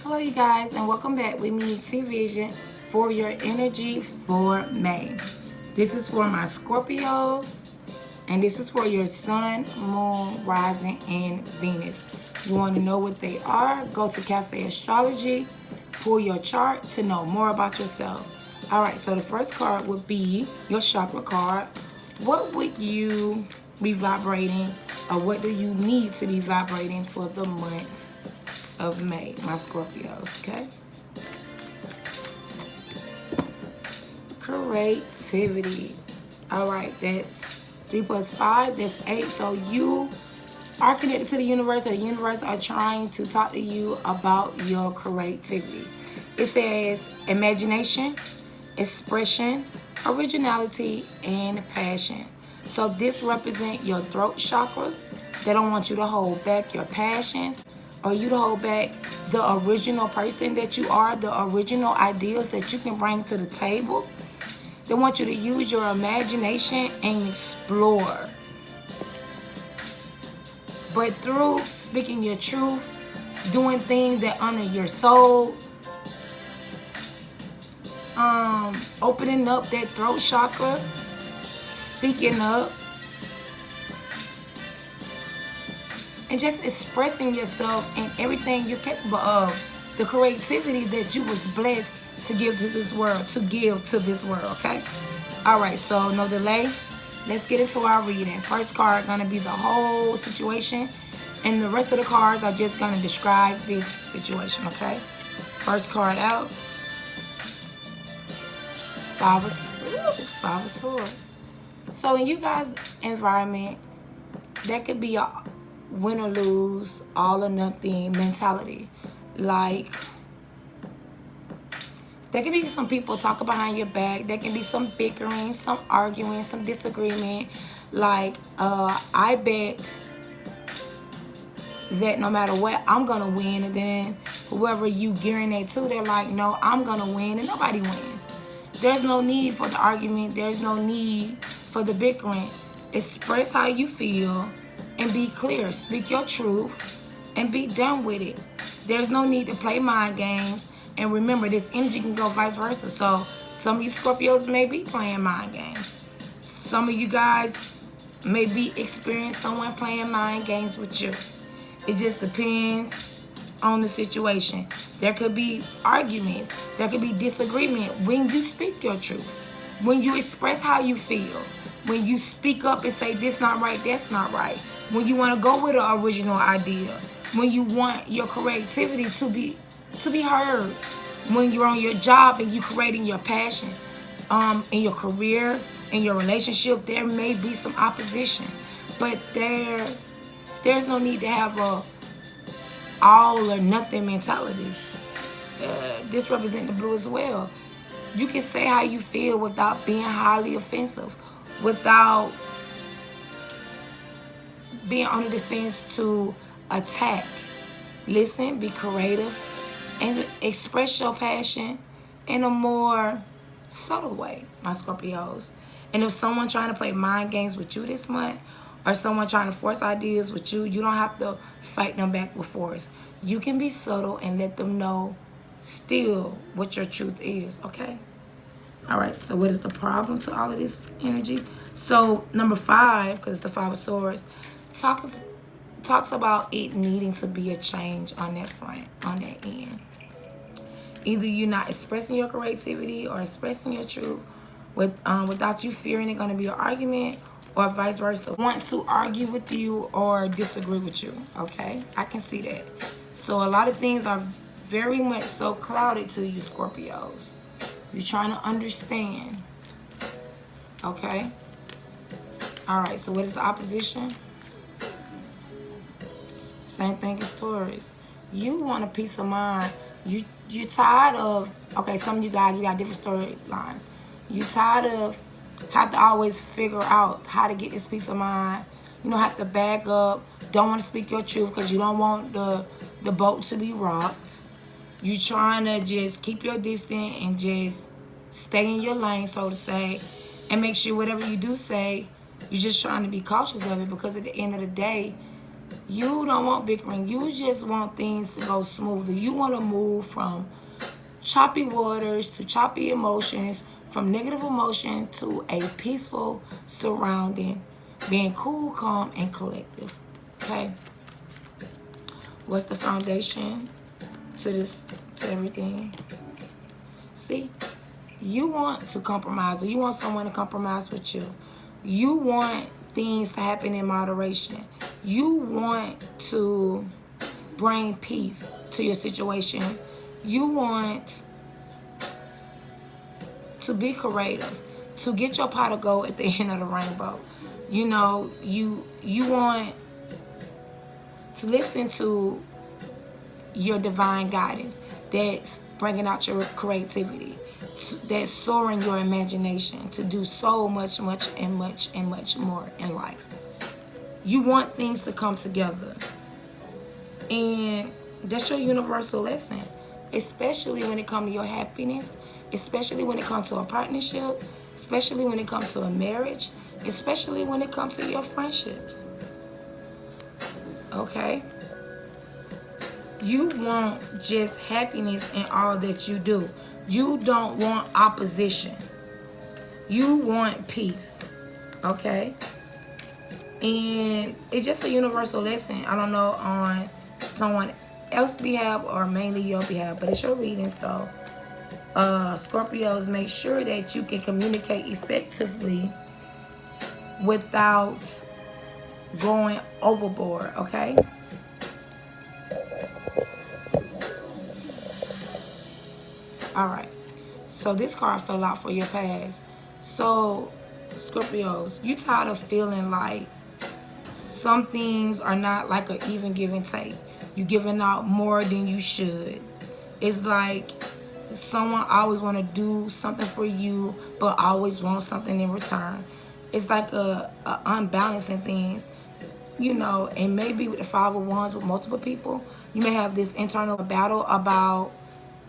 Hello, you guys, and welcome back with me, T Vision, for your energy for May. This is for my Scorpios, and this is for your Sun, Moon, Rising, and Venus. You want to know what they are? Go to Cafe Astrology, pull your chart to know more about yourself. All right, so the first card would be your chakra card. What would you be vibrating, or what do you need to be vibrating for the month of May, my Scorpios, okay? Creativity. All right, that's 3 plus 5, that's 8. So you are connected to the universe, or the universe are trying to talk to you about your creativity. It says imagination, expression, originality, and passion. So this represents your throat chakra. They don't want you to hold back your passions, or you to hold back the original person that you are, the original ideas that you can bring to the table. They want you to use your imagination and explore. But through speaking your truth, doing things that honor your soul, opening up that throat chakra, speaking up, and just expressing yourself and everything you're capable of. The creativity that you was blessed to give to this world, okay? All right, so no delay. Let's get into our reading. First card gonna be the whole situation, and the rest of the cards are just gonna describe this situation, okay? First card out. Five of Swords. So in you guys' environment, that could be a win or lose, all or nothing mentality. Like, there can be some people talking behind your back. There can be some bickering, some arguing, some disagreement. Like, I bet that no matter what, I'm going to win. And then whoever you gearing it to, they're like, no, I'm going to win. And nobody wins. There's no need for the argument. There's no need for the bickering. Express how you feel and be clear. Speak your truth and be done with it. There's no need to play mind games. And remember, this energy can go vice versa. So some of you Scorpios may be playing mind games. Some of you guys may be experiencing someone playing mind games with you. It just depends on the situation. There could be arguments. There could be disagreement when you speak your truth. When you express how you feel. When you speak up and say this not right, that's not right. When you want to go with an original idea. When you want your creativity to be heard. When you're on your job and you're creating your passion, in your career, in your relationship, there may be some opposition, but there's no need to have a all or nothing mentality. This represents the blue as well. You can say how you feel without being highly offensive, without being on the defense to attack. Listen, be creative, and express your passion in a more subtle way, my Scorpios. And if someone trying to play mind games with you this month, or someone trying to force ideas with you, you don't have to fight them back with force. You can be subtle and let them know still what your truth is, okay? All right, so what is the problem to all of this energy? So number 5, because it's the 5 of Swords, talks about it needing to be a change on that front, on that end. Either you're not expressing your creativity or expressing your truth without you fearing it's going to be an argument, or vice versa. Wants to argue with you or disagree with you, okay? I can see that. So a lot of things are very much so clouded to you, Scorpios. You're trying to understand, okay? All right, so what is the opposition? Same thing as Taurus. You want a peace of mind. You're tired of, okay, some of you guys, we got different storylines. You're tired of have to always figure out how to get this peace of mind. You don't have to back up. Don't want to speak your truth because you don't want the boat to be rocked. You're trying to just keep your distance and just stay in your lane, so to say, and make sure whatever you do say, you're just trying to be cautious of it, because at the end of the day, You don't want bickering. You just want things to go smoothly. You want to move from choppy waters to choppy emotions, from negative emotion to a peaceful surrounding, being cool, calm, and collective. Okay? What's the foundation to this, to everything? See? You want to compromise, or you want someone to compromise with you. You want things to happen in moderation. You want to bring peace to your situation. You want to be creative, to get your pot of gold at the end of the rainbow. You know, you want to listen to your divine guidance that's bringing out your creativity, that's soaring your imagination to do so much more in life. You want things to come together. And that's your universal lesson, especially when it comes to your happiness, especially when it comes to a partnership, especially when it comes to a marriage, especially when it comes to your friendships. Okay? You want just happiness in all that you do. You don't want opposition. You want peace. Okay? And it's just a universal lesson. I don't know on someone else's behalf or mainly your behalf, but it's your reading. So, Scorpios, make sure that you can communicate effectively without going overboard. Okay? All right. So this card fell out for your past. So, Scorpios, you tired of feeling like some things are not like an even give and take. You giving out more than you should. It's like someone always want to do something for you, but always want something in return. It's like a unbalancing things, you know. And maybe with the 5 of Wands with multiple people, you may have this internal battle about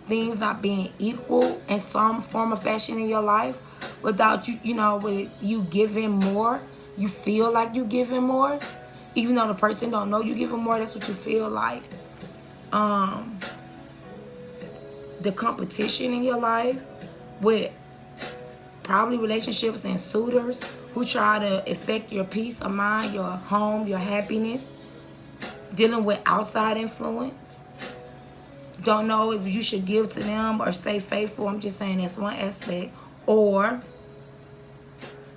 things not being equal in some form or fashion in your life, without you, you know, with you giving more. You feel like you giving more, even though the person don't know you giving more. That's what you feel like. The competition in your life with probably relationships and suitors who try to affect your peace of mind, your home, your happiness. Dealing with outside influence. Don't know if you should give to them or stay faithful. I'm just saying that's one aspect. Or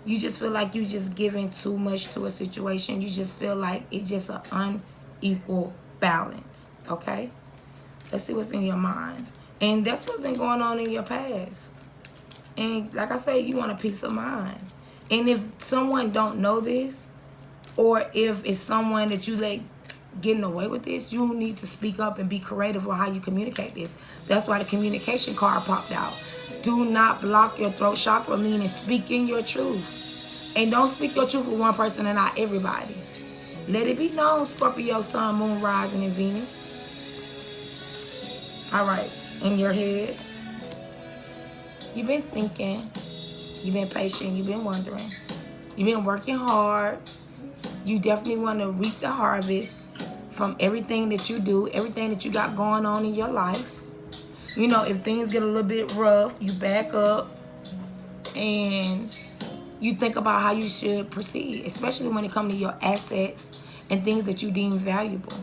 you just feel like you just giving too much to a situation. You just feel like it's just an unequal balance. Okay? Let's see what's in your mind. And that's what's been going on in your past. And like I said, you want a peace of mind. And if someone don't know this, or if it's someone that you let getting away with this, you need to speak up and be creative on how you communicate this. That's why the communication card popped out. Do not block your throat chakra, meaning speaking your truth. And don't speak your truth with one person and not everybody. Let it be known, Scorpio, Sun, Moon, Rising, and Venus. All right, in your head, you've been thinking, you've been patient, you've been wondering, you've been working hard. You definitely want to reap the harvest from everything that you do, everything that you got going on in your life. You know, if things get a little bit rough, you back up and you think about how you should proceed, especially when it comes to your assets and things that you deem valuable.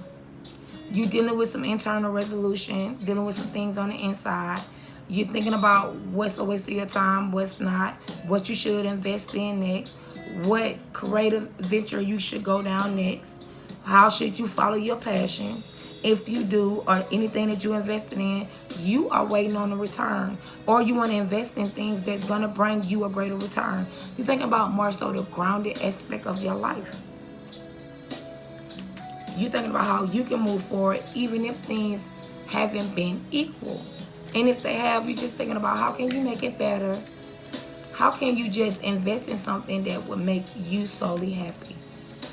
You dealing with some internal resolution, dealing with some things on the inside. You're thinking about what's a waste of your time, what's not, what you should invest in next, what creative venture you should go down next. How should you follow your passion? If you do, or anything that you invested in, you are waiting on a return. Or you want to invest in things that's going to bring you a greater return. You're thinking about more so the grounded aspect of your life. You're thinking about how you can move forward even if things haven't been equal. And if they have, you're just thinking about how can you make it better? How can you just invest in something that would make you solely happy?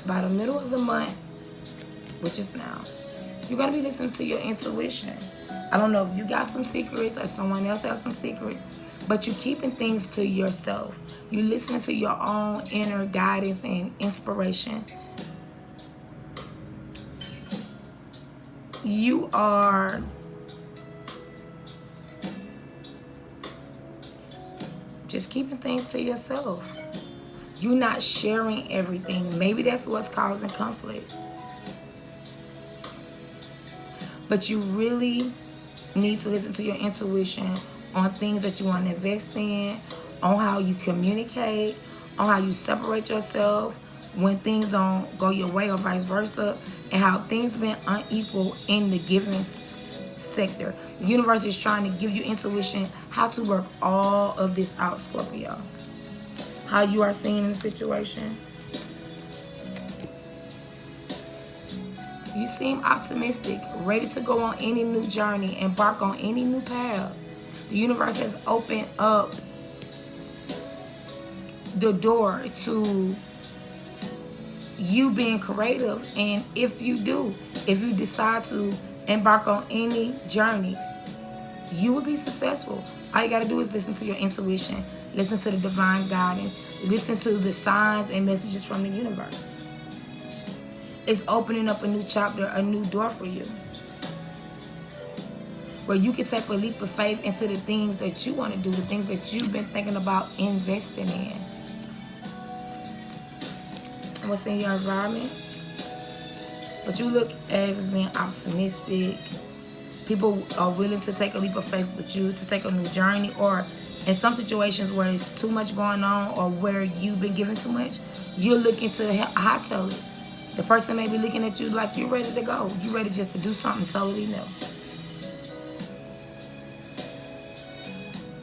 By the middle of the month, which is now, you're going to be listening to your intuition. I don't know if you got some secrets or someone else has some secrets, but you're keeping things to yourself. You're listening to your own inner guidance and inspiration. you are just keeping things to yourself. You're not sharing everything. Maybe that's what's causing conflict. But you really need to listen to your intuition on things that you want to invest in, on how you communicate, on how you separate yourself when things don't go your way or vice versa, and how things been unequal in the giving sector. The universe is trying to give you intuition how to work all of this out, Scorpio. How you are seen in the situation. You seem optimistic, ready to go on any new journey, embark on any new path. The universe has opened up the door to you being creative, and if you decide to embark on any journey, you will be successful. All you got to do is listen to your intuition, listen to the divine guidance, listen to the signs and messages from the universe. It's opening up a new chapter, a new door for you, where you can take a leap of faith into the things that you want to do, the things that you've been thinking about investing in. And what's in your environment? But you look as being optimistic. People are willing to take a leap of faith with you, to take a new journey, or in some situations where it's too much going on or where you've been given too much, you're looking to hightail it. The person may be looking at you like you're ready to go. You're ready just to do something totally new.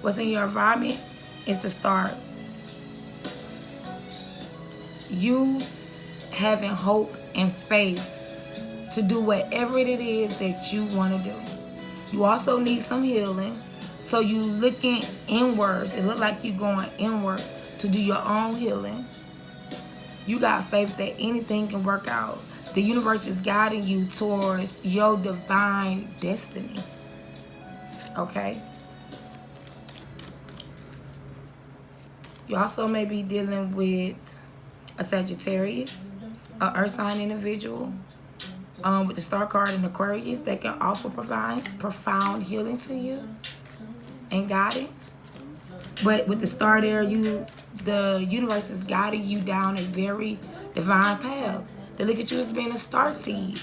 What's in your environment is the start. You having hope and faith to do whatever it is that you want to do. You also need some healing. So you looking inwards. It look like you going inwards to do your own healing. You got faith that anything can work out. The universe is guiding you towards your divine destiny. Okay? You also may be dealing with a Sagittarius, an earth sign individual, with the star card in Aquarius that can offer profound healing to you and guidance. But with the star there, the universe is guiding you down a very divine path. They look at you as being a star seed,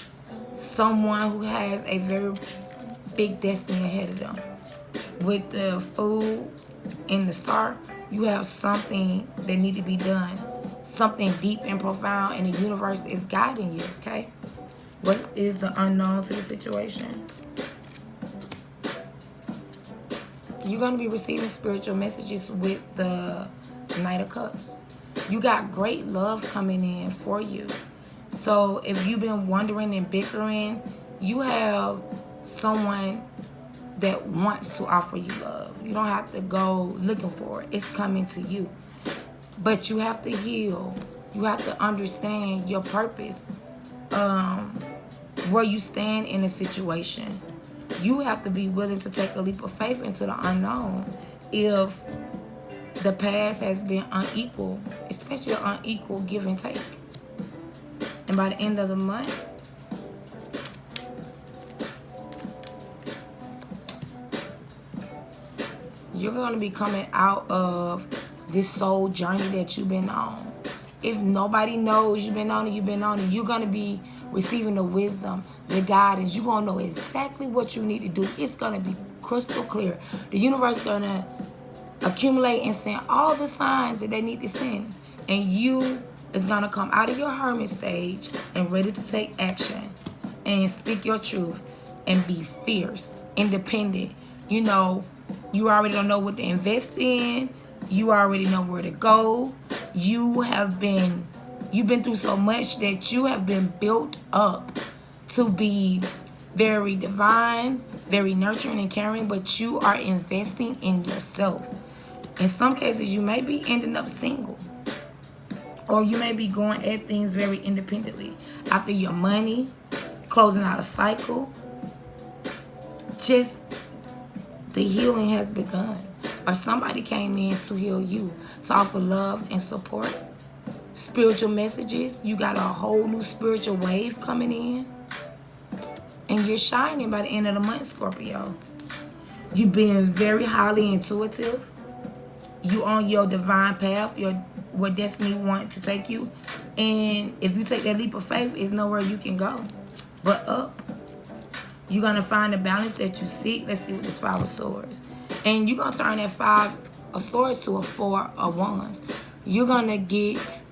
someone who has a very big destiny ahead of them. With the Fool in the star, you have something that need to be done, something deep and profound, and the universe is guiding you. Okay, what is the unknown to the situation? You're going to be receiving spiritual messages with the Knight of Cups. You got great love coming in for you. So if you've been wondering and bickering, you have someone that wants to offer you love. You don't have to go looking for it. It's coming to you. But you have to heal. You have to understand your purpose, where you stand in a situation. You have to be willing to take a leap of faith into the unknown if the past has been unequal, especially unequal give and take. And by the end of the month, you're going to be coming out of this soul journey that you've been on. If nobody knows you've been on it, you're going to be receiving the wisdom, the guidance. You're going to know exactly what you need to do. It's going to be crystal clear. The universe is going to accumulate and send all the signs that they need to send. And you is going to come out of your hermit stage and ready to take action and speak your truth and be fierce, independent. You know, you already don't know what to invest in. You already know where to go. You've been through so much that you have been built up to be very divine, very nurturing and caring, but you are investing in yourself. In some cases, you may be ending up single, or you may be going at things very independently. After your money, closing out a cycle, just the healing has begun. Or somebody came in to heal you, to offer love and support. Spiritual messages. You got a whole new spiritual wave coming in. And you're shining by the end of the month, Scorpio. You being very highly intuitive. You on your divine path, where destiny wants to take you. And if you take that leap of faith, it's nowhere you can go but up. You're going to find the balance that you seek. Let's see what this 5 of Swords. And you're going to turn that 5 of Swords to a 4 of Wands. You're going to get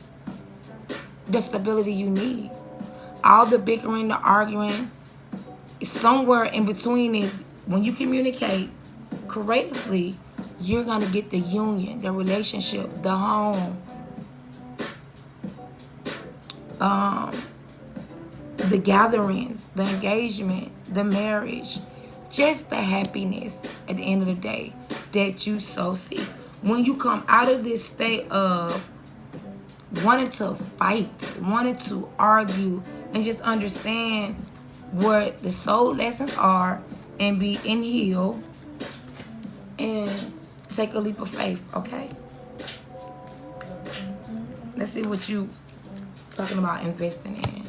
the stability you need. All the bickering, the arguing, somewhere in between is when you communicate creatively, you're going to get the union, the relationship, the home, the gatherings, the engagement, the marriage, just the happiness at the end of the day that you so seek. When you come out of this state of wanting to fight, wanting to argue, and just understand what the soul lessons are and be in heal and take a leap of faith, okay? Let's see what you talking about investing in.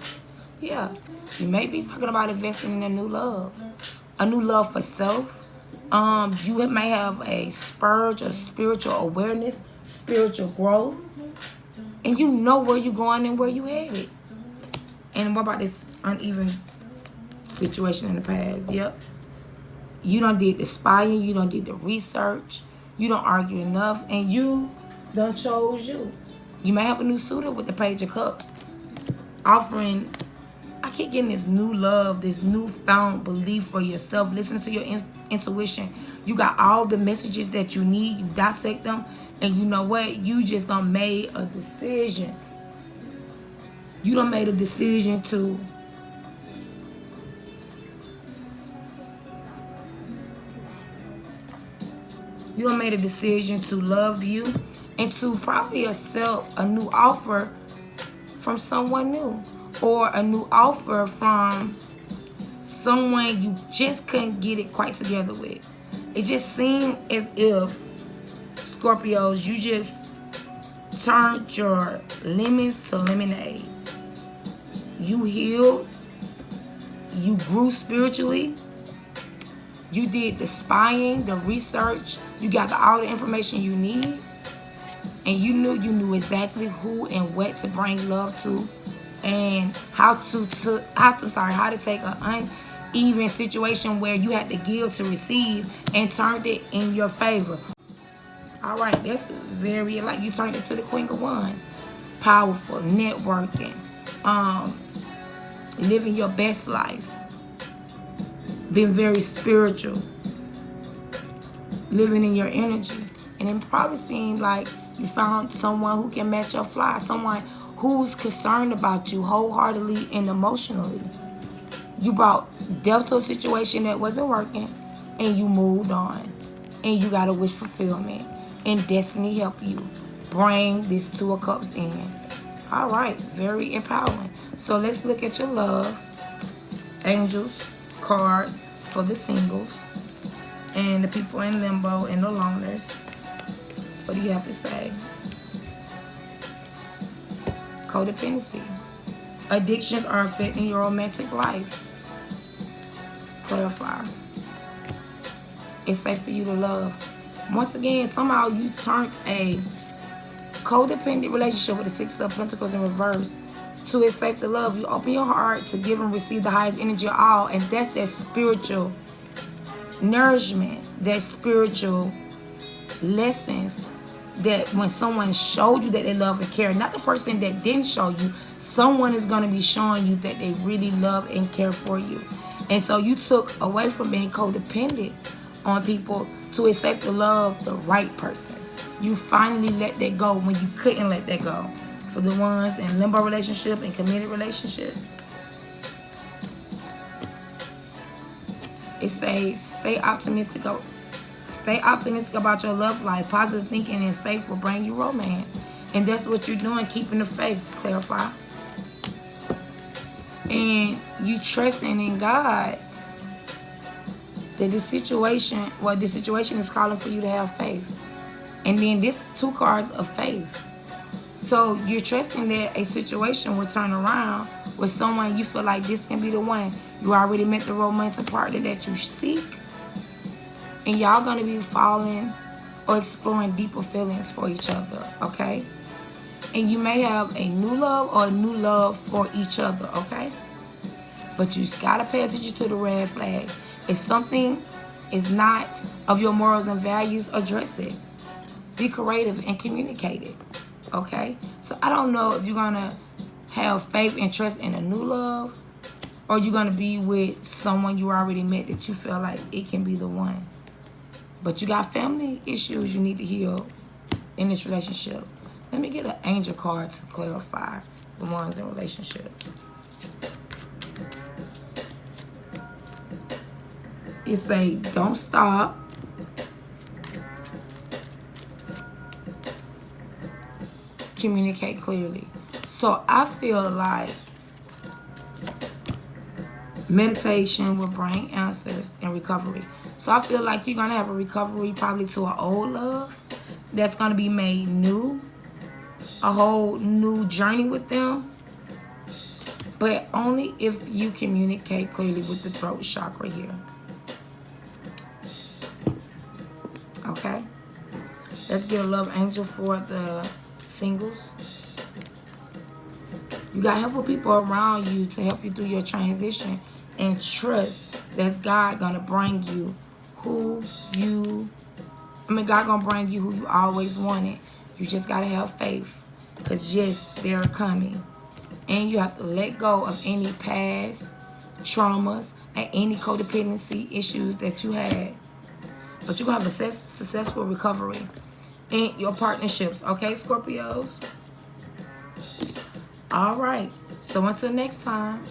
Yeah, you may be talking about investing in a new love for self. You may have a spurge of spiritual awareness, spiritual growth, and you know where you're going and where you headed. And what about this uneven situation in the past? Yep. You done did the spying, you done did the research, you don't argue enough, and you done chose you. You may have a new suitor with the Page of Cups offering. I keep getting this new love, this newfound belief for yourself. Listening to your intuition. You got all the messages that you need. You dissect them. And you know what? You just done made a decision. You done made a decision to love you and to probably accept a new offer from someone new. Or a new offer from someone you just couldn't get it quite together with. It just seemed as if, Scorpios, you just turned your lemons to lemonade. You healed. You grew spiritually. You did the spying, the research. You got all the information you need. And you knew exactly who and what to bring love to. And how to take an uneven situation where you had to give to receive and turned it in your favor. All right, that's very, like, you turned it to the Queen of Wands. Powerful, networking, living your best life, being very spiritual, living in your energy. And it probably seemed like you found someone who can match your fly, someone who's concerned about you wholeheartedly and emotionally. You brought depth to a situation that wasn't working, and you moved on. And you got a wish fulfillment. And destiny helped you bring these 2 of Cups in. All right, very empowering. So let's look at your love. Angels, cards for the singles, and the people in limbo and the loners. What do you have to say? Codependency. Addictions are affecting your romantic life. Clarify. It's safe for you to love. Once again, somehow you turned a codependent relationship with the 6 of Pentacles in reverse to it's safe to love. You open your heart to give and receive the highest energy of all, and that's that spiritual nourishment, that spiritual lessons that when someone showed you that they love and care, not the person that didn't show you, someone is going to be showing you that they really love and care for you. And so you took away from being codependent on people to it's safe to love the right person. You finally let that go when you couldn't let that go. For the ones in limbo relationship and committed relationships, it says stay optimistic about your love life. Positive thinking and faith will bring you romance. And that's what you're doing, keeping the faith. Clarify. And you trusting in God that this situation is calling for you to have faith. And then this 2 cards of faith. So you're trusting that a situation will turn around with someone you feel like this can be the one. You already met the romantic partner that you seek. And y'all going to be falling or exploring deeper feelings for each other, okay? And you may have a new love or a new love for each other, okay? But you got to pay attention to the red flags. If something is not of your morals and values, address it. Be creative and communicate it, okay? So I don't know if you're going to have faith and trust in a new love, or you're going to be with someone you already met that you feel like it can be the one. But you got family issues you need to heal in this relationship. Let me get an angel card to clarify the ones in relationship. It say, don't stop. Communicate clearly. So I feel like meditation will bring answers and recovery. So I feel like you're going to have a recovery probably to an old love that's going to be made new. A whole new journey with them. But only if you communicate clearly with the throat chakra here. Okay? Let's get a love angel for the singles. You got helpful people around you to help you through your transition. And trust that's God going to bring you God going to bring you who you always wanted. You just got to have faith. Because yes, they're coming. And you have to let go of any past traumas and any codependency issues that you had. But you're going to have a successful recovery in your partnerships. Okay, Scorpios? All right. So until next time.